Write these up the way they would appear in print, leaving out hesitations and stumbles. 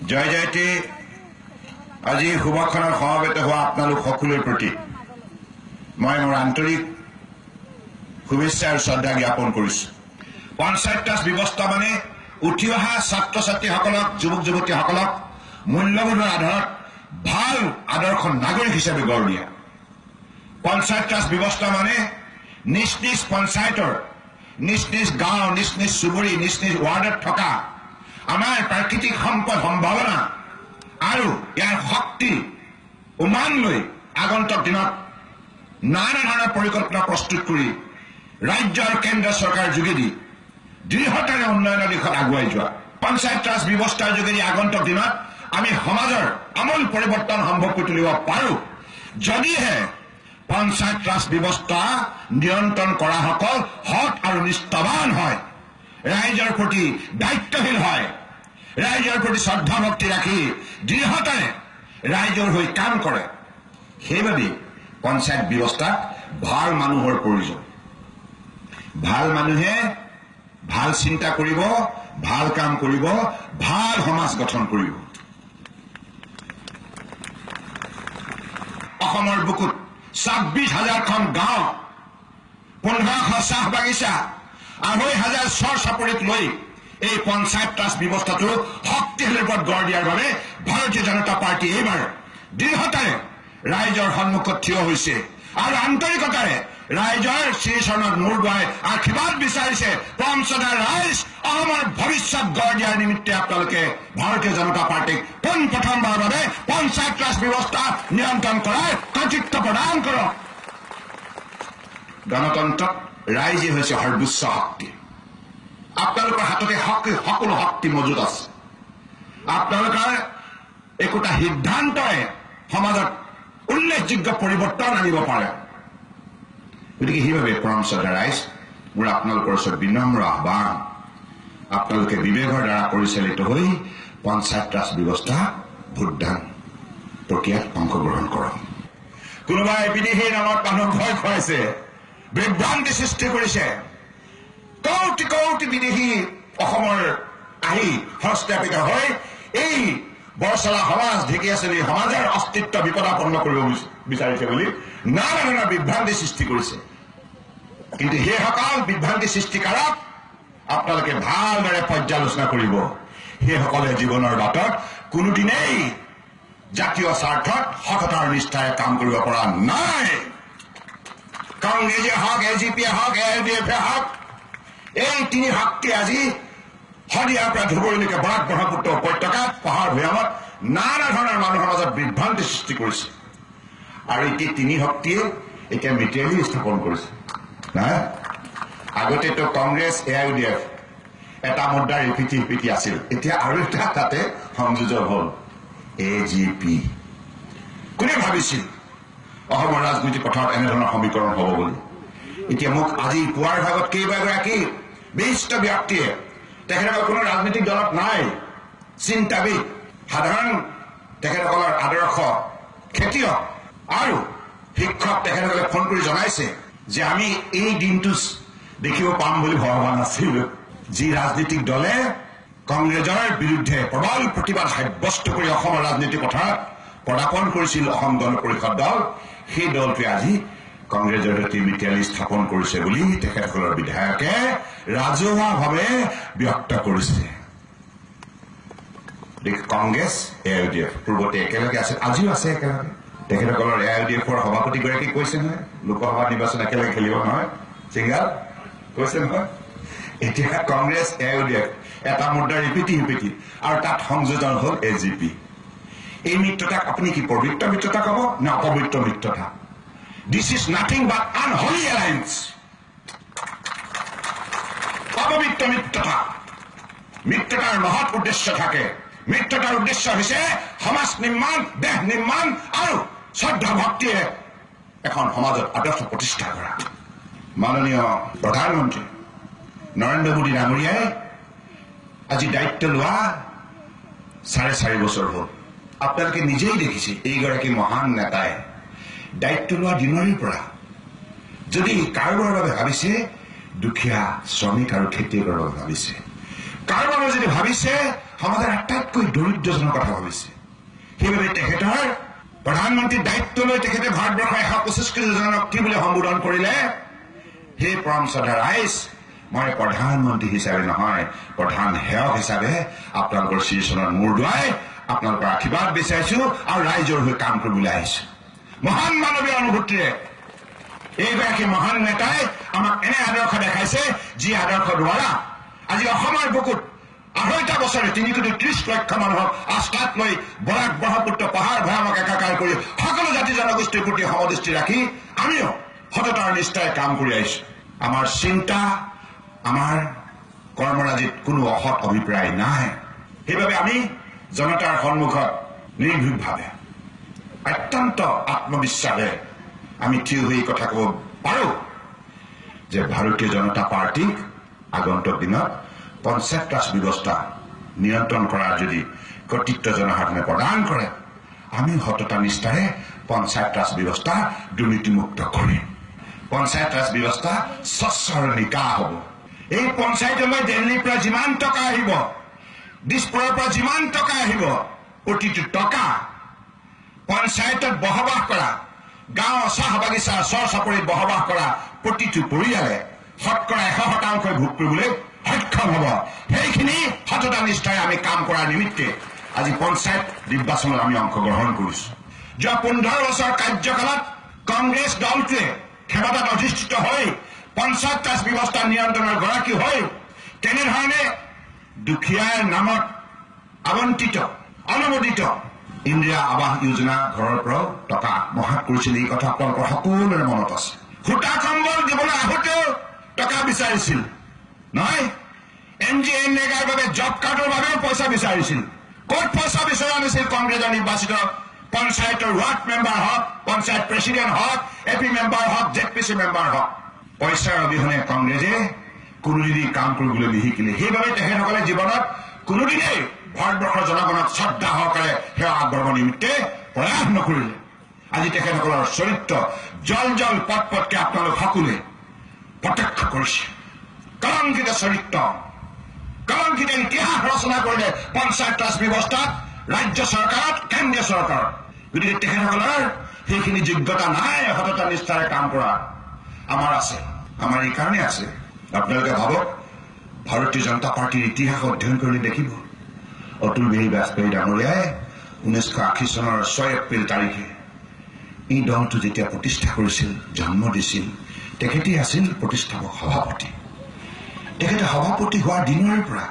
জয় জয়তে আজি শুভক্ষণত সমবেত হোৱা আপোনালোক সকলোৰ প্ৰতি মই মোৰ আন্তৰিক শুভেচ্ছা আৰু শ্ৰদ্ধা জ্ঞাপন কৰিছো। পঞ্চায়ত ৰাজ ব্যৱস্থা মানে উঠি অহা ছাত্ৰ ছাত্ৰীসকলক যুৱক যুৱতীসকলক মূল্যবোধৰ আধাৰত ভাল আদৰ্শ নাগৰিক হিচাপে গঢ় দিয়া। পঞ্চায়ত ৰাজ ব্যৱস্থা মানে নিজ নিজ পঞ্চায়তৰ নিজ নিজ গাঁও নিজ নিজ চুবুৰী নিজ নিজ ৱাৰ্ডত থকা আমাৰ প্ৰাকৃতিক সম্পদ সম্ভাৱনা আৰু ইয়াৰ শক্তি উমান লৈ আগন্তুক দিনত নানা ধৰণৰ পৰিকল্পনা প্ৰস্তুত কৰি ৰাজ্য আৰু কেন্দ্ৰ চৰকাৰৰ যোগেদি দৃঢ়তাৰে উন্নয়নৰ দিশত আগুৱাই যোৱা। পঞ্চায়ত ৰাজ ব্যৱস্থাৰ যোগেদি আগন্তুক দিনত আমি সমাজৰ আমূল পৰিৱৰ্তন সম্ভৱ কৰি তুলিব পাৰোঁ যদিহে পঞ্চায়ত ৰাজ ব্যৱস্থা নিয়ন্ত্ৰণ কৰাসকল সৎ আৰু নিষ্ঠাৱান হয়, ৰাইজৰ প্ৰতি দায়িত্বশীল হয়, ৰাইজৰ প্ৰতি শ্ৰদ্ধা ভক্তি ৰাখি দৃঢ়তাৰে ৰাইজৰ হৈ কাম কৰে। সেইবাবে পঞ্চায়ত ব্যৱস্থাত ভাল মানুহৰ প্ৰয়োজন। ভাল মানুহে ভাল চিন্তা কৰিব, ভাল কাম কৰিব, ভাল সমাজ গঠন কৰিব। অসমৰ বুকুত 26,000খন গাঁও, 1500 চাহ বাগিচা, 2,500 চৰ চাপৰিক লৈ এই পঞ্চায়ত ৰাজ ব্যৱস্থাটো শক্তিশালী ৰূপত গঢ় দিয়াৰ বাবে ভাৰতীয় জনতা পাৰ্টি এইবাৰ দৃঢ়তাৰে ৰাইজৰ সন্মুখত থিয় হৈছে আৰু আন্তৰিকতাৰে ৰাইজৰ শ্ৰীচৰণত মূৰ দুৱাই আশীৰ্বাদ বিচাৰিছে। পঞ্চদাৰ ৰাইজ অসমৰ ভৱিষ্যত গঢ় দিয়াৰ নিমিত্তে আপোনালোকে ভাৰতীয় জনতা পাৰ্টিক পোনপ্ৰথমবাৰৰ বাবে পঞ্চায়ত ৰাজ ব্যৱস্থা নিয়ন্ত্ৰণ কৰাৰ কৰ্তৃত্ব প্ৰদান কৰক। গণতন্ত্ৰত ৰাইজে হৈছে সৰ্বোচ্চ শক্তি। আপোনালোকৰ হাততে সকলো শক্তি মজুত আছে। আপোনালোকৰ একোটা সিদ্ধান্তই সমাজত উল্লেখযোগ্য পৰিৱৰ্তন আনিব পাৰে। গতিকে সেইবাবে পৰমশ্ৰদ্ধা ৰাইজ, মোৰ আপোনালোকৰ ওচৰত বিনম্ৰ আহ্বান, আপোনালোকে বিবেকৰ দ্বাৰা পৰিচালিত হৈ পঞ্চায়ত ৰাজ ব্যৱস্থা ভোটদান প্ৰক্ৰিয়াত অংশগ্ৰহণ কৰক। কোনোবাই বিদেশীৰ নামত মানুহক ভয় খুৱাইছে, বিভ্ৰান্তি সৃষ্টি কৰিছে। কোটি কোটি বিদেশী অসমৰ আহি সংস্থাপিত হৈ এই বৰচলা সমাজ ঢেকীয়াজুলি সমাজৰ অস্তিত্ব বিপদাপন্ন কৰিব বিচাৰিছে বুলি নানা ধৰণৰ বিভ্ৰান্তি সৃষ্টি কৰিছে। কিন্তু সেইসকল বিভ্ৰান্তি সৃষ্টিকাৰক আপোনালোকে ভালদৰে পৰ্যালোচনা কৰিব। সেইসকলে জীৱনৰ বাটত কোনোদিনেই জাতীয় স্বাৰ্থত সততা আৰু নিষ্ঠাৰে কাম কৰিব পৰা নাই। কংগ্ৰেছে হওক, এজিপিয়ে হওক, এলডিএফে হওক, এই তিনি শক্তি আজি শদিয়াৰ পৰা ধুবুৰীলৈকে বৰাক ব্ৰহ্মপুত্ৰ উপত্যকাত পাহাৰ ভৈয়ামত নানা ধৰণৰ মানুহৰ মাজত বিভ্ৰান্তি সৃষ্টি কৰিছে। আৰু এতিয়া তিনি শক্তিয়ে এতিয়া মিটেলি স্থাপন কৰিছে। নাই আগতেতো কংগ্ৰেছ এআইইউডিএফ এটা মুদ্ৰাৰ ইপিঠি আছিল, এতিয়া আৰু এটা তাতে সংযোজন হ'ল এজিপি। কোনে ভাবিছিল অসমৰ ৰাজনৈতিক পথাৰত এনেধৰণৰ সমীকৰণ হ'ব বুলি? এতিয়া মোক আজি পুৱাৰ ভাগত কেইবাগৰাকী বিশিষ্ট ব্যক্তিয়ে, তেখেতসকল কোনো ৰাজনৈতিক দলত নাই, চিন্তাবিদ, সাধাৰণ তেখেতসকলৰ আদৰ্শ খেতিয়ক আৰু শিক্ষক, তেখেতসকলে ফোন কৰি জনাইছে যে আমি এই দিনটো দেখিব পাম বুলি ভবা নাছিলো। যি ৰাজনৈতিক দলে কংগ্ৰেছৰ বিৰুদ্ধে প্ৰবল প্ৰতিবাদ সাব্যস্ত কৰি অসমৰ ৰাজনীতি পথাৰত পদাৰ্পণ কৰিছিল অসম গণ পৰিষদ দল, সেই দলটোৱে আজি কংগ্ৰেছৰ সৈতে মিতালি স্থাপন কৰিছে বুলি তেখেতসকলৰ বিধায়কে ৰাজহুৱাভাৱে ব্যক্ত কৰিছে। কংগ্ৰেছ এআইইউডিএফ পূৰ্বতে একেলগে আছিল, আজিও আছে একেলগে। তেখেতসকলৰ এআইইউডিএফৰ সভাপতিগৰাকী কৈছে নহয়, লোকসভা নিৰ্বাচন একেলগে খেলিব নহয়, চিংগাল কৈছে নহয়। এতিয়া কংগ্ৰেছ এআইইউডিএফ এটা মুদ্ৰাৰ ইপিঠি আৰু তাত সংযোজন হ'ল এজিপি। এই মিত্ৰতাক আপুনি কি পবিত্ৰ মিত্ৰতা ক'ব নে অপবিত্ৰ মিত্ৰতা? This is nothing but unholy alliance. অপবিত্ৰ মিত্ৰতা। মিত্ৰতাৰ মহৎ উদ্দেশ্য থাকে। মিত্ৰতাৰ উদ্দেশ্য হৈছে সমাজ নিৰ্মাণ, দেশ নিৰ্মাণ আৰু শ্ৰদ্ধা ভক্তিয়ে এখন সমাজত আদৰ্শ প্ৰতিষ্ঠা কৰা। মাননীয় প্ৰধানমন্ত্ৰী নৰেন্দ্ৰ মোদী ডাঙৰীয়াই আজি দায়িত্ব লোৱা 4.5 বছৰ হ'ল। আপোনালোকে নিজেই দেখিছে এইগৰাকী মহান নেতাই দায়িত্ব লোৱা দিনৰে পৰা যদি কাৰোবাৰ বাবে ভাবিছে, দুখীয়া শ্ৰমিক আৰু খেতিয়কৰ বাবে ভাবিছে, কাৰোবাৰ যদি ভাবিছে সমাজৰ আটাইতকৈ দৰিদ্ৰজনৰ কথা ভাবিছে সেইবাবে তেখেতৰ প্ৰধানমন্ত্ৰীৰ দায়িত্ব লৈ তেখেতে ভাৰতবৰ্ষৰ 125 কোটি জনশক্তি বুলি সম্বোধন কৰিলে সেই পৰম শ্ৰদ্ধা ৰাইজ মই প্ৰধানমন্ত্ৰী হিচাপে নহয় প্ৰধান সেৱক হিচাপে আপোনালোকৰ শ্ৰীচৰণত মূৰ দুৱাই আপোনালোকৰ আশীৰ্বাদ বিচাৰিছো আৰু ৰাইজৰ হৈ কাম কৰিবলৈ আহিছো মহান মানৱীয় অনুভূতিৰে এইগৰাকী মহান নেতাই আমাক এনে আদৰ্শ দেখাইছে যি আদৰ্শৰ দ্বাৰা আজি অসমৰ বুকুত 2.5 বছৰে 330 লক্ষ মানুহক আস্থাত লৈ বৰাক ব্ৰহ্মপুত্ৰ পাহাৰ ভয়ানক একাকাৰ কৰি সকলো জাতি জনগোষ্ঠীৰ প্ৰতি সমদৃষ্টি ৰাখি আমিও সততাৰ নিষ্ঠাৰে কাম কৰি আহিছো আমাৰ চিন্তা আমাৰ কৰ্মৰাজিত কোনো অসৎ অভিপ্ৰায় নাই সেইবাবে আমি জনতাৰ সন্মুখত নিৰ্ভীকভাৱে অত্যন্ত আত্মবিশ্বাসে আমি থিয় হৈ কথা ক'ব পাৰো যে ভাৰতীয় জনতা পাৰ্টিক আগন্তুক দিনত পঞ্চায়ত ৰাজ ব্যৱস্থা নিয়ন্ত্ৰণ কৰাৰ যদি কৰ্তৃত্ব জনসাধাৰণে প্ৰদান কৰে আমি সততা নিষ্ঠাৰে পঞ্চায়ত ৰাজ ব্যৱস্থা দুৰ্নীতিমুক্ত কৰিম পঞ্চায়ত ৰাজ ব্যৱস্থা স্বচ্ছ আৰু নিকা হ'ব এই পঞ্চায়তলৈ দিল্লীৰ পৰা যিমান টকা আহিব দিছপুৰৰ পৰা যিমান টকা আহিব প্ৰতিটো টকা পঞ্চায়তত বসবাস কৰা গাঁও চাহ বাগিচা চৰ চাপৰিত বসবাস কৰা প্ৰতিটো পৰিয়ালে শতকৰা 100% ভোগ কৰিবলৈ সক্ষম হ'ব সেইখিনি সততা নিষ্ঠাৰে আমি কাম কৰাৰ নিমিত্তে আজি পঞ্চায়ত নিৰ্বাচনত আমি অংশগ্ৰহণ কৰিছো যোৱা 15 বছৰ কাৰ্যকালত কংগ্ৰেছ দলটোৱে ক্ষমতাত অধিষ্ঠিত হৈ পঞ্চায়ত ৰাজ ব্যৱস্থা নিয়ন্ত্ৰণৰ গৰাকী হৈ তেনেধৰণে দুখীয়াৰ নামত আবণ্টিত অনুমোদিত ইন্দিৰা আৱাস যোজনা ঘৰৰ পৰাও টকা আত্মসাৎ কৰিছিল এই কথা আপোনালোকৰ সকলোৰে মনত আছে সূতা কম্বল দিবলৈ আহোঁতেও টকা বিচাৰিছিল নহয় NGNৰেগাৰ বাবে জব কাৰ্ডৰ বাবেও পইচা বিচাৰিছিল ক'ত পইচা বিচৰা নাছিল কংগ্ৰেছৰ নিৰ্বাচিত পঞ্চায়তৰ ৱাৰ্ড মেম্বাৰ হওক পঞ্চায়ত প্ৰেচিডেণ্ট হওক AP মেম্বাৰ হওক ZPC মেম্বাৰ হওক পইচাৰ অবিহনে কংগ্ৰেছে কোনোদিনেই কাম কৰিবলৈ নিশিকিলে সেইবাবে তেখেতসকলে জীৱনত কোনোদিনেই ভাৰতবৰ্ষৰ জনগণক শ্ৰদ্ধা সহকাৰে সেৱা আগবঢ়াবৰ নিমিত্তে প্ৰয়াস নকৰিলে আজি তেখেতসকলৰ চৰিত্ৰ জল জল পটপটকে আপোনালোক সকলোৱে প্ৰত্যক্ষ কৰিছে কলংকিত চৰিত্ৰ কলংকিত ইতিহাস ৰচনা কৰিলে পঞ্চায়ত ৰাজ ব্যৱস্থাত ৰাজ্য চৰকাৰত কেন্দ্ৰীয় চৰকাৰত গতিকে তেখেতসকলৰ সেইখিনি যোগ্যতা নাই সততা নিষ্ঠাৰে কাম কৰা আমাৰ আছে আমাৰ এই কাৰণে আছে আপোনালোকে ভাবক ভাৰতীয় জনতা পাৰ্টিৰ ইতিহাস অধ্যয়ন কৰি দেখিব অতুল বিহাৰী বাজপেয়ী ডাঙৰীয়াই 1980 চনৰ 6 এপ্ৰিল তাৰিখে এই দলটো যেতিয়া প্ৰতিষ্ঠা কৰিছিল জন্ম দিছিল তেখেতেই আছিল প্ৰতিষ্ঠাপক সভাপতি তেখেতে সভাপতি হোৱাৰ দিনৰ পৰা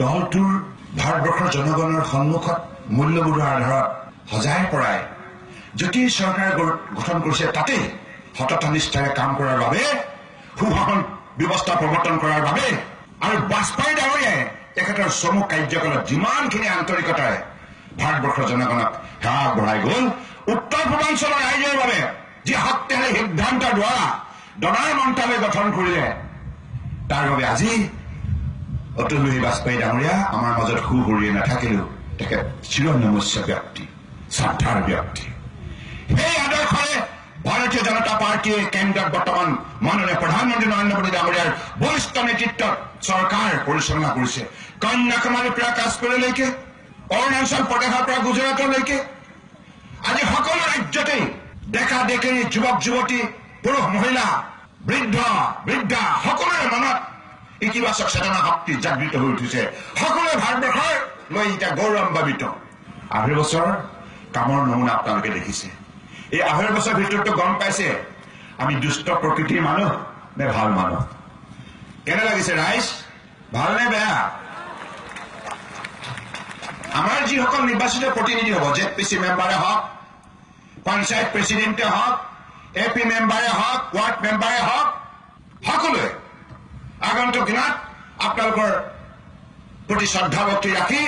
দলটোৰ ভাৰতবৰ্ষৰ জনগণৰ সন্মুখত মূল্যবোধৰ আধাৰত সজাই পৰাই যদি চৰকাৰ গঠন কৰিছে তাতে সততা নিষ্ঠাৰে কাম কৰাৰ বাবে সুশাসন ব্যৱস্থা প্ৰৱৰ্তন কৰাৰ বাবে আৰু বাজপেয়ী ডাঙৰীয়াই তেখেতৰ চমু কাৰ্যকালত যিমানখিনি আন্তৰিকতাৰে ভাৰতবৰ্ষৰ জনগণক সেৱা আগবঢ়াই গ'ল উত্তৰ পূৰ্বাঞ্চলৰ ৰাইজৰ বাবে যি শক্তিশালী সিদ্ধান্তৰ দ্বাৰা ডনাৰ মন্ত্ৰালয় গঠন কৰিলে তাৰ বাবে আজি অতুল বিহাৰী বাজপেয়ী ডাঙৰীয়া আমাৰ মাজত সুশৰীৰে নাথাকিলেও তেখেত চিৰনমস্য ব্যক্তি শ্ৰদ্ধাৰ ব্যক্তি সেই আদৰ্শৰে ভাৰতীয় জনতা পাৰ্টিয়ে কেন্দ্ৰত বৰ্তমান মাননীয় প্ৰধানমন্ত্ৰী নৰেন্দ্ৰ মোদী ডাঙৰীয়াৰ বৰিষ্ঠ নেতৃত্বত চৰকাৰ পৰিচালনা কৰিছে কন্যাকুমাৰীৰ পৰা কাশ্মীৰলৈকে অৰুণাচল প্ৰদেশৰ পৰা গুজৰাটলৈকে আজি সকলো ৰাজ্যতেই ডেকা ডেকেৰী যুৱক যুৱতী পুৰুষ মহিলা বৃদ্ধা সকলোৰে মনত ইতিবাচক চেতনা শক্তি জাগৃত হৈ উঠিছে সকলোৱে ভাৰতবৰ্ষৰ লৈ এতিয়া গৌৰৱান্বিত 2.5 বছৰ কামৰ নমুনা আপোনালোকে দেখিছে এই 2.5 বছৰ ভিতৰতো গম পাইছে আমি দুষ্ট প্ৰকৃতিৰ মানুহ নে ভাল মানুহ কেনে লাগিছে ৰাইজ ভাল নে বেয়া আমাৰ যিসকল নিৰ্বাচিত প্ৰতিনিধি হ'ব ZPC মেম্বাৰে হওক পঞ্চায়ত প্ৰেচিডেণ্টে হওক AP মেম্বাৰে হওক ৱাৰ্ড মেম্বাৰে হওক সকলোৱে আগন্তুক দিনত আপোনালোকৰ প্ৰতি শ্ৰদ্ধা ভক্তি ৰাখি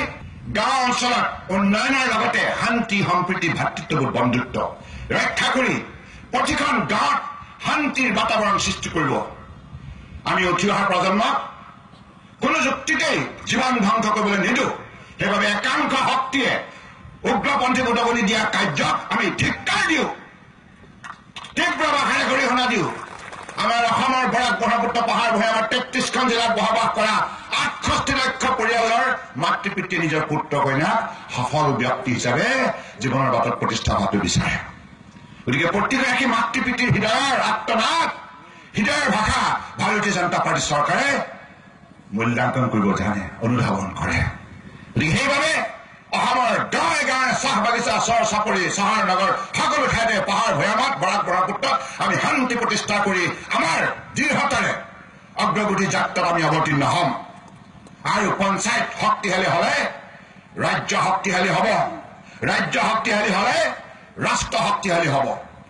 গাঁও অঞ্চলত উন্নয়নৰ লগতে শান্তি সম্প্ৰীতি ভাতৃত্ববোধ বন্ধুত্ব ৰক্ষা কৰি প্ৰতিখন গাঁৱত শান্তিৰ বাতাবৰণ সৃষ্টি কৰিব আমি উঠি অহা প্ৰজন্মক কোনো যুক্তিতেই জীৱন ধ্বংস কৰিবলৈ নিদিওঁ সেইবাবে একাংশ শক্তিয়ে উগ্ৰপন্থীক উদগনি দিয়া কাৰ্যক আমি ধিক্কাৰ দিওঁ তীব্ৰ ভাষাৰে গৰিহণা দিওঁ আমাৰ অসমৰ বৰাক ব্ৰহ্মপুত্ৰ পাহাৰ ভৈয়ামৰ 33খন জিলাত বসবাস কৰা 68 লক্ষ পৰিয়ালৰ মাতৃ পিতৃ নিজৰ পুত্ৰ কন্যাক সফল ব্যক্তি হিচাপে জীৱনৰ বাটত প্ৰতিষ্ঠা হোৱাটো বিচাৰে গতিকে প্ৰতিগৰাকী মাতৃ পিতৃৰ হৃদয়ৰ আত্মনাদ হৃদয়ৰ ভাষা ভাৰতীয় জনতা পাৰ্টি চৰকাৰে মূল্যাংকন কৰিব জানে অনুধাৱন কৰে গতিকে সেইবাবে অসমৰ গাঁৱে গাঁৱে চাহ বাগিচা চৰ চাপৰি চহৰ নগৰ সকলো ঠাইতে পাহাৰ ভৈয়ামত বৰাক ব্ৰহ্মপুত্ৰত আমি শান্তি প্ৰতিষ্ঠা কৰি আমাৰ দৃঢ়তাৰে অগ্ৰগতি যাত্ৰাত আমি অৱতীৰ্ণ হ'ম আৰু পঞ্চায়ত শক্তিশালী হলে ৰাজ্য শক্তিশালী হ'ব ৰাজ্য শক্তিশালী হলে ৰাষ্ট্ৰ শক্তিশালী হ'ব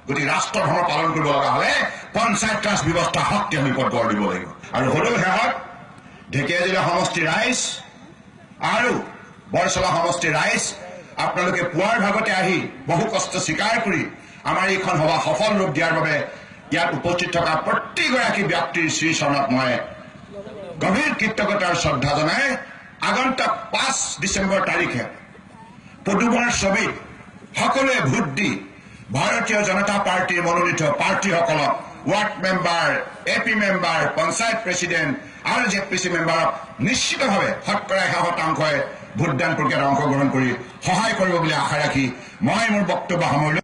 গতিকে ৰাষ্ট্ৰ ধৰ্ম পালন কৰিব লগা হলে পঞ্চায়ত ৰাজ ব্যৱস্থা শক্তিশালী ওপৰত গঢ় দিব লাগিব আৰু সদৌ শেষত ঢেকীয়াজুলি সমষ্টিৰ ৰাইজ আৰু বৰচলা সমষ্টিৰ ৰাইজ আপোনালোকে পুৱাৰ ভাগতে আহি বহু কষ্ট স্বীকাৰ কৰি আমাৰ এইখন সভা সফল ৰূপ দিয়াৰ বাবে ইয়াত উপস্থিত থকা প্ৰতিগৰাকী ব্যক্তিৰ শ্ৰীচৰণত মই গভীৰ কৃতজ্ঞতাৰ শ্ৰদ্ধা জনাই আগন্তুক 5 ডিচেম্বৰ তাৰিখে পদুমৰ ছবিত সকলোৱে ভোট দি ভাৰতীয় জনতা পাৰ্টিৰ মনোনীত প্ৰাৰ্থীসকলক ward member AP member panchayat president আৰু জেপিচি মেম্বাৰক নিশ্চিতভাৱে 70% ভোটদান প্ৰক্ৰিয়াত অংশগ্ৰহণ কৰি সহায় কৰিব বুলি আশা ৰাখি মই মোৰ বক্তব্য সামৰিলোঁ।